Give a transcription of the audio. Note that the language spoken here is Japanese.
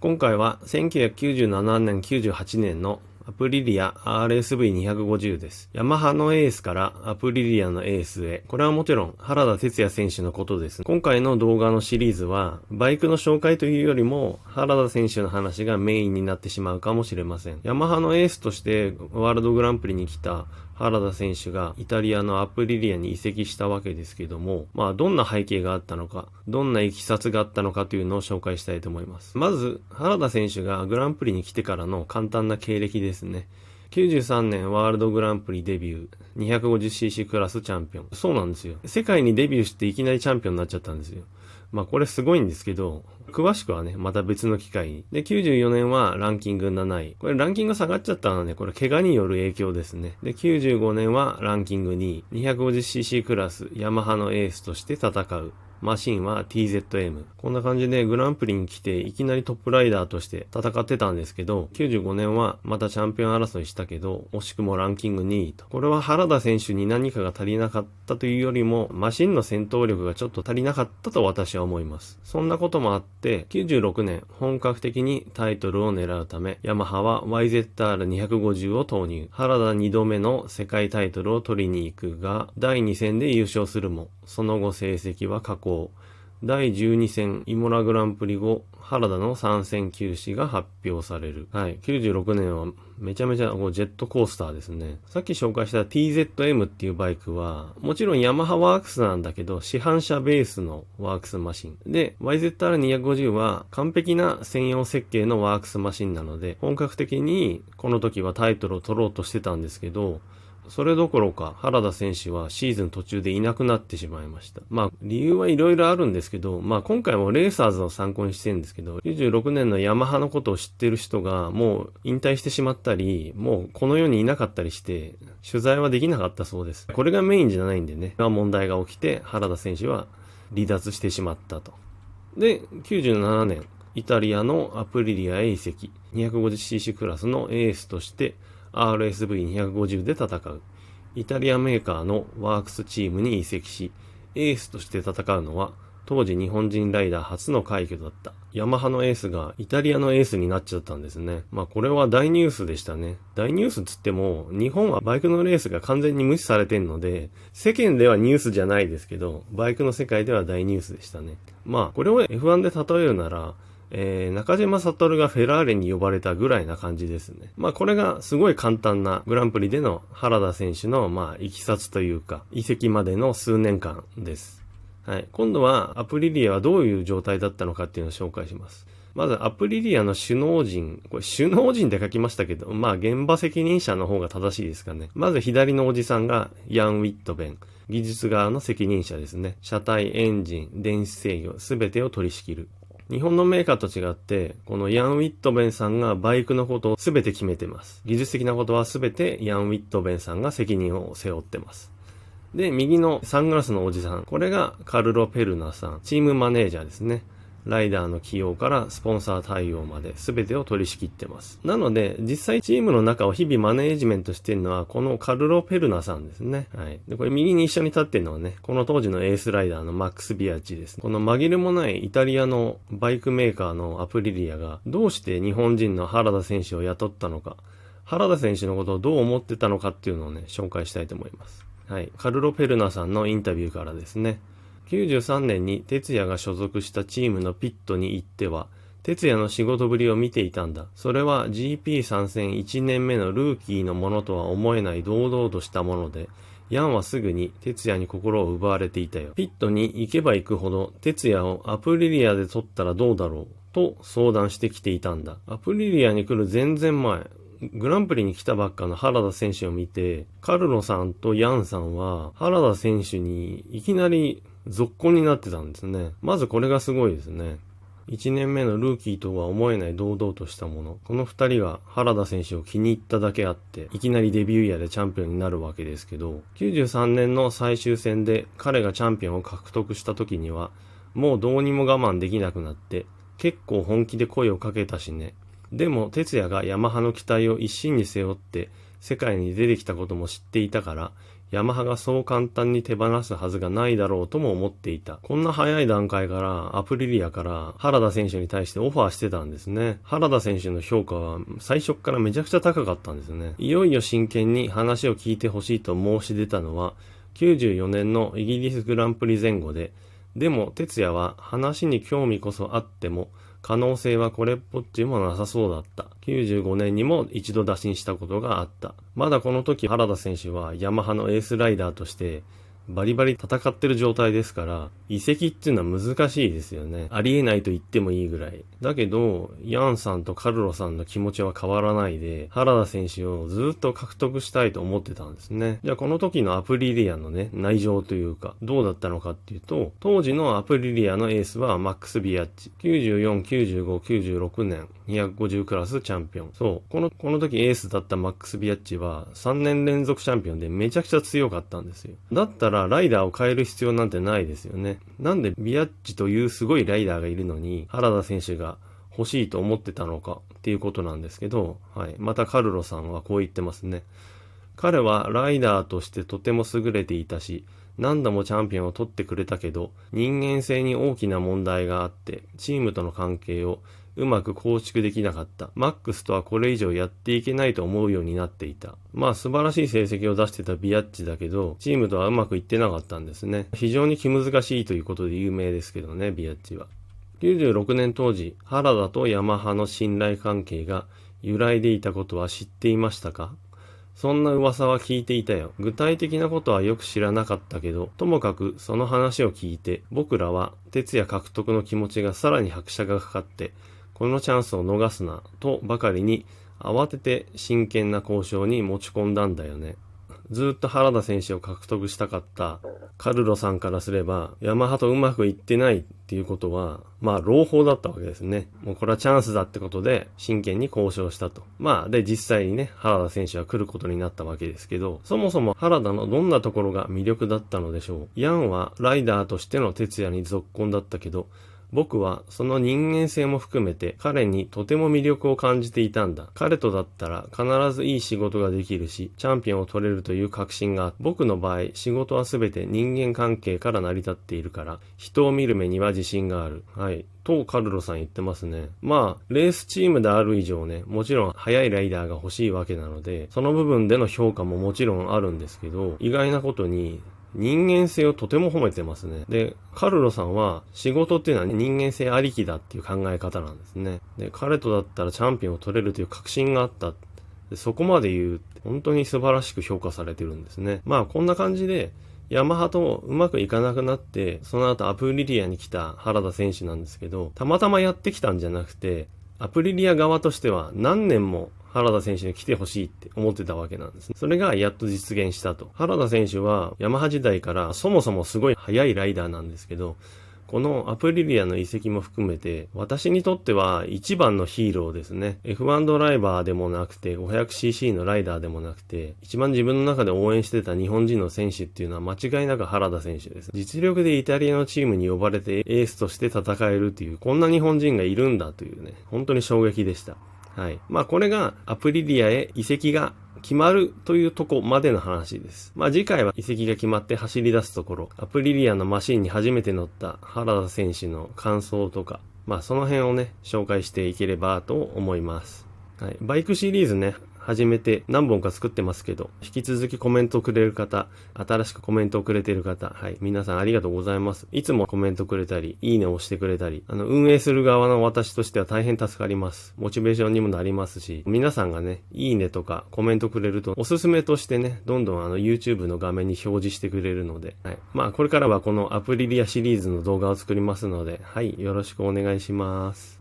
今回は1997年98年のアプリリア RSV250 です。ヤマハのエースからアプリリアのエースへ。これはもちろん原田哲也選手のことです。今回の動画のシリーズはバイクの紹介というよりも原田選手の話がメインになってしまうかもしれません。ヤマハのエースとしてワールドグランプリに来た原田選手がイタリアのアプリリアに移籍したわけですけども、どんな背景があったのか、どんな経緯があったのかというのを紹介したいと思います。まず、原田選手がグランプリに来てからの簡単な経歴ですね。93年ワールドグランプリデビュー、250cc クラスチャンピオン。そうなんですよ。世界にデビューしていきなりチャンピオンになっちゃったんですよ。これすごいんですけど、詳しくはね、また別の機会に。で、94年はランキング7位。これランキング下がっちゃったのはね、これ怪我による影響ですね。で、95年はランキング2位。250cc クラス、ヤマハのエースとして戦う。マシンは TZM。こんな感じでグランプリに来ていきなりトップライダーとして戦ってたんですけど、95年はまたチャンピオン争いしたけど、惜しくもランキング2位と。これは原田選手に何かが足りなかったというよりも、マシンの戦闘力がちょっと足りなかったと私は思います。そんなこともあって、96年本格的にタイトルを狙うため、ヤマハは YZR250 を投入。原田2度目の世界タイトルを取りに行くが、第2戦で優勝するも、その後成績は下降。第12戦イモラグランプリ後、原田の参戦休止が発表される。はい。96年はめちゃめちゃジェットコースターですね。さっき紹介した TZM っていうバイクは、もちろんヤマハワークスなんだけど、市販車ベースのワークスマシン。で、YZR250 は完璧な専用設計のワークスマシンなので、本格的にこの時はタイトルを取ろうとしてたんですけど、それどころか原田選手はシーズン途中でいなくなってしまいました。理由はいろいろあるんですけど、今回もレーサーズを参考にしてるんですけど、96年のヤマハのことを知ってる人がもう引退してしまったり、もうこの世にいなかったりして、取材はできなかったそうです。これがメインじゃないんでね、問題が起きて原田選手は離脱してしまったと。で、97年、イタリアのアプリリアへ移籍。250cc クラスのエースとして、RSV250 で戦う。イタリアメーカーのワークスチームに移籍し、エースとして戦うのは、当時日本人ライダー初の快挙だった。ヤマハのエースがイタリアのエースになっちゃったんですね。これは大ニュースでしたね。大ニュースつっても、日本はバイクのレースが完全に無視されてんので、世間ではニュースじゃないですけど、バイクの世界では大ニュースでしたね。これを F1 で例えるなら、中島悟がフェラーレに呼ばれたぐらいな感じですね。これがすごい簡単なグランプリでの原田選手のいきさつというか、移籍までの数年間です。はい。今度はアプリリアはどういう状態だったのかっていうのを紹介します。まずアプリリアの首脳陣。これ首脳陣って書きましたけど、現場責任者の方が正しいですかね。まず左のおじさんがヤン・ウィットベン。技術側の責任者ですね。車体、エンジン、電子制御、すべてを取り仕切る。日本のメーカーと違って、このヤン・ウィットベンさんがバイクのことをすべて決めてます。技術的なことはすべてヤン・ウィットベンさんが責任を背負ってます。で、右のサングラスのおじさん。これがカルロ・ペルナさん。チームマネージャーですね。ライダーの起用からスポンサー対応まで全てを取り仕切ってます。なので、実際チームの中を日々マネージメントしてるのはこのカルロ・ペルナさんですね。はい。で、これ右に一緒に立ってるのはね、この当時のエースライダーのマックス・ビアッチです。この紛れもないイタリアのバイクメーカーのアプリリアがどうして日本人の原田選手を雇ったのか、原田選手のことをどう思ってたのかっていうのをね、紹介したいと思います。はい。カルロ・ペルナさんのインタビューからですね。93年に哲也が所属したチームのピットに行っては、哲也の仕事ぶりを見ていたんだ。それは GP 参戦1年目のルーキーのものとは思えない堂々としたもので、ヤンはすぐに哲也に心を奪われていたよ。ピットに行けば行くほど、哲也をアプリリアで取ったらどうだろうと相談してきていたんだ。アプリリアに来る全然前、グランプリに来たばっかの原田選手を見て、カルロさんとヤンさんは原田選手にいきなり続行になってたんですね。まずこれがすごいですね。1年目のルーキーとは思えない堂々としたもの。この2人が原田選手を気に入っただけあって、いきなりデビューイヤーでチャンピオンになるわけですけど、93年の最終戦で彼がチャンピオンを獲得した時には、もうどうにも我慢できなくなって、結構本気で声をかけたしね。でも、哲也がヤマハの期待を一身に背負って、世界に出てきたことも知っていたから、ヤマハがそう簡単に手放すはずがないだろうとも思っていた。こんな早い段階からアプリリアから原田選手に対してオファーしてたんですね。原田選手の評価は最初からめちゃくちゃ高かったんですね。いよいよ真剣に話を聞いてほしいと申し出たのは94年のイギリスグランプリ前後で、でも哲也は話に興味こそあっても可能性はこれっぽっちもなさそうだった。95年にも一度打診したことがあった。まだこの時原田選手はヤマハのエースライダーとしてバリバリ戦ってる状態ですから、移籍っていうのは難しいですよね。ありえないと言ってもいいぐらい。だけど、ヤンさんとカルロさんの気持ちは変わらないで、原田選手をずっと獲得したいと思ってたんですね。じゃあこの時のアプリリアのね、内情というか、どうだったのかっていうと、当時のアプリリアのエースはマックス・ビアッチ。94、95、96年、250クラスチャンピオン。そう。この時エースだったマックス・ビアッチは3年連続チャンピオンでめちゃくちゃ強かったんですよ。だったらライダーを変える必要なんてないですよね。なんでビアッチというすごいライダーがいるのに原田選手が欲しいと思ってたのかっていうことなんですけど、はい。またカルロさんはこう言ってますね。彼はライダーとしてとても優れていたし、何度もチャンピオンを取ってくれたけど、人間性に大きな問題があって、チームとの関係をうまく構築できなかった。マックスとはこれ以上やっていけないと思うようになっていた。まあ素晴らしい成績を出してたビアッチだけど、チームとはうまくいってなかったんですね。非常に気難しいということで有名ですけどね、ビアッチは。96年当時、原田とヤマハの信頼関係が揺らいでいたことは知っていましたか？そんな噂は聞いていたよ。具体的なことはよく知らなかったけど、ともかくその話を聞いて、僕らは哲也獲得の気持ちがさらに拍車がかかって、このチャンスを逃すな、とばかりに慌てて真剣な交渉に持ち込んだんだよね。ずっと原田選手を獲得したかったカルロさんからすれば、ヤマハとうまくいってないっていうことは、まあ朗報だったわけですね。もうこれはチャンスだってことで真剣に交渉したと。まあで実際にね、原田選手は来ることになったわけですけど、そもそも原田のどんなところが魅力だったのでしょう。ヤンはライダーとしての哲也に続婚だったけど、僕はその人間性も含めて彼にとても魅力を感じていたんだ。彼とだったら必ずいい仕事ができるし、チャンピオンを取れるという確信があって、僕の場合、仕事はすべて人間関係から成り立っているから、人を見る目には自信がある。はい。とカルロさん言ってますね。まあ、レースチームである以上ね、もちろん速いライダーが欲しいわけなので、その部分での評価ももちろんあるんですけど、意外なことに、人間性をとても褒めてますね。で、カルロさんは仕事っていうのは人間性ありきだっていう考え方なんですね。で、彼とだったらチャンピオンを取れるという確信があった。で、そこまで言うって本当に素晴らしく評価されてるんですね。まあこんな感じでヤマハとうまくいかなくなって、その後アプリリアに来た原田選手なんですけど、たまたまやってきたんじゃなくて、アプリリア側としては何年も原田選手に来てほしいって思ってたわけなんですね。それがやっと実現したと。原田選手はヤマハ時代からそもそもすごい速いライダーなんですけど、このアプリリアの移籍も含めて、私にとっては一番のヒーローですね。F1 ドライバーでもなくて、500cc のライダーでもなくて、一番自分の中で応援してた日本人の選手っていうのは間違いなく原田選手です。実力でイタリアのチームに呼ばれてエースとして戦えるっていう、こんな日本人がいるんだというね、本当に衝撃でした。はい。まあこれがアプリリアへ移籍が決まるというとこまでの話です。まあ次回は移籍が決まって走り出すところ、アプリリアのマシンに初めて乗った原田選手の感想とか、まあその辺をね、紹介していければと思います。はい。バイクシリーズね、始めて何本か作ってますけど、引き続きコメントをくれる方、新しくコメントをくれてる方、はい、皆さんありがとうございます。いつもコメントくれたり、いいねを押してくれたり、運営する側の私としては大変助かります。モチベーションにもなりますし、皆さんがね、いいねとかコメントくれると、おすすめとしてね、どんどんYouTube の画面に表示してくれるので、はい。まあ、これからはこのアプリリアシリーズの動画を作りますので、はい、よろしくお願いします。